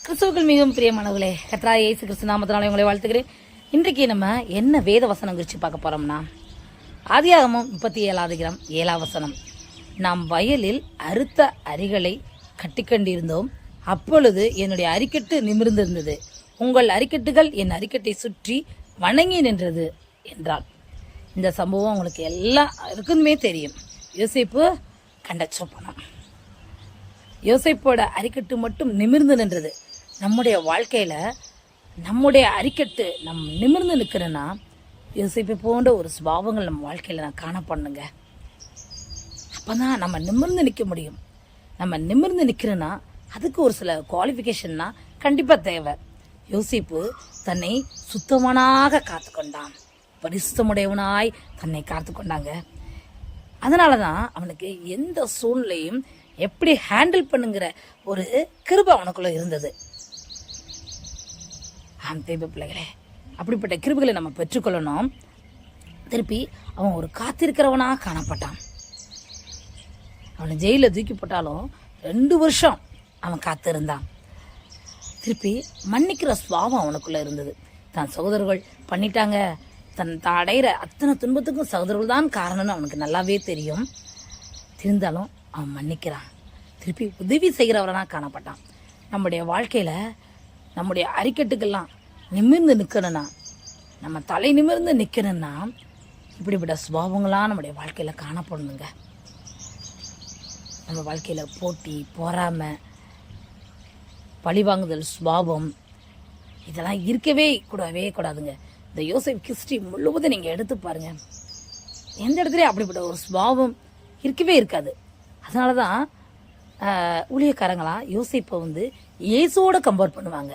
கிறிஸ்துவுக்குள் மிகவும் பிரியமானவர்களே, கர்த்தராகிய இயேசு கிறிஸ்து நாமத்தினாலே உங்களை வாழ்த்துக்கிறேன். இன்றைக்கு நம்ம என்ன வேத வசனம் குறித்து பார்க்க போறோம்னா, ஆதியாகமம் 37:7 நாம் வயலில் அறுத்த அரிகளை கட்டிக்கொண்டிருந்தோம். அப்பொழுது என்னுடைய அரிக்கட்டு நிமிர்ந்திருந்தது, உங்கள் அரிக்கட்டுகள் என் அரிக்கட்டை சுற்றி வணங்கி நின்றது என்றாள். இந்த சம்பவம் உங்களுக்கு எல்லாருக்குமே தெரியும். யோசேப்பு கண்ட சொப்பனம். யோசேப்போட அரிக்கட்டு மட்டும் நிமிர்ந்து நின்றது. நம்முடைய வாழ்க்கையில நம்முடைய அரிக்கட்டு நிமிர்ந்து நிற்கிறேன்னா, யோசிப்பை போன்ற ஒரு சுபாவங்கள் நம்ம வாழ்க்கையில நான் காணப்படணுங்க. அப்பதான் நம்ம நிமிர்ந்து நிற்க முடியும். நம்ம நிமிர்ந்து நிற்கிறோன்னா அதுக்கு ஒரு சில குவாலிஃபிகேஷன்னா கண்டிப்பா தேவை. யோசிப்பு தன்னை சுத்தமானாக காத்து கொண்டான், பரிசுத்தமுடையவனாய் தன்னை காத்து கொண்டாங்க. அதனாலதான் அவனுக்கு எந்த சூழ்நிலையும் எப்படி ஹேண்டில் பண்ணுங்கிற ஒரு கிருபை அவனுக்குள்ள இருந்தது. தேவ பிள்ளைகளே, அப்படிப்பட்ட கிருபைகளை நம்ம பெற்றுக்கொள்ளணும். திருப்பி அவன் ஒரு காத்திருக்கிறவனாக காணப்பட்டான். அவனை ஜெயில தூக்கி போட்டாலும் 2 வருஷம் அவன் காத்திருந்தான். திருப்பி மன்னிக்கிற சுபாவம் அவனுக்குள்ள இருந்தது. தன் சகோதரர்கள் பண்ணிட்டாங்க, தான் அடைகிற அத்தனை துன்பத்துக்கும் சகோதரர்கள் தான் காரணம்னு அவனுக்கு நல்லாவே தெரியும். இருந்தாலும் அவன் மன்னிக்கிறான். திருப்பி உதவி செய்கிறவரனா காணப்பட்டான். நம்முடைய வாழ்க்கையில நம்முடைய அரிக்கட்டுக்கெல்லாம் நிமிர்ந்து நிற்கணும்னா, நம்ம தலை நிமிர்ந்து நிற்கணும்னா, இப்படிப்பட்ட சுபாவங்களாம் நம்முடைய வாழ்க்கையில காணப்படணுங்க. நம்ம வாழ்க்கையில போட்டி, பொறாமை, பழிவாங்குதல் சுபாவம் இதெல்லாம் இருக்கவே கூடாதுங்க. இந்த யோசேப்பு ஹிஸ்டரி முழுவதும் நீங்க எடுத்து பாருங்க, எந்த இடத்துலயும் அப்படிப்பட்ட ஒரு சுபாவம் இருக்கவே இருக்காது. அதனாலதான் ஊழியக்காரங்களா யோசேப்பை இயேசுவோட கம்பேர் பண்ணுவாங்க.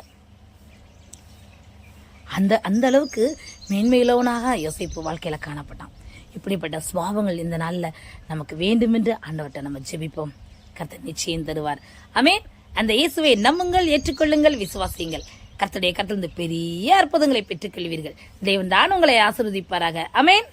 அந்த அளவுக்கு மேன்மையுள்ளவனாக யோசேப்பு வாழ்க்கையில காணப்பட்டான். இப்படிப்பட்ட சுபாவங்கள் இந்த நாள்ல நமக்கு வேண்டும் என்று ஆண்டவர்கிட்ட நம்ம ஜெபிப்போம். கர்த்தர் நிச்சயம் தருவார். ஆமென். அந்த இயேசுவை நம்புங்கள், ஏற்றுக்கொள்ளுங்கள், விசுவாசியுங்கள். கர்த்தருடைய கர்த்தர் பெரிய அற்புதங்களை பெற்றுக் கொள்வீர்கள். தேவன் தான் உங்களை ஆசீர்வதிப்பாராக. ஆமென்.